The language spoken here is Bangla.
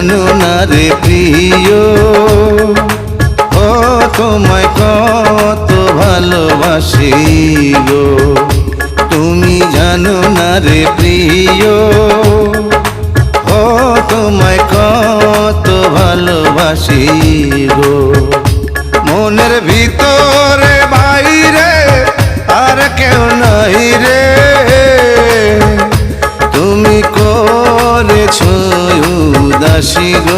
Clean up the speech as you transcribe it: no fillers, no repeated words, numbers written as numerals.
জানো না রে প্রিয়, ও তোমায় কত ভালোবাসি গো। তুমি জানো না রে প্রিয়, ও তোমায় কত ভালোবাসি গো। মনের ভিতরে বাইরে আর কেউ নাই রে, তুমি করেছো উদাসী গো।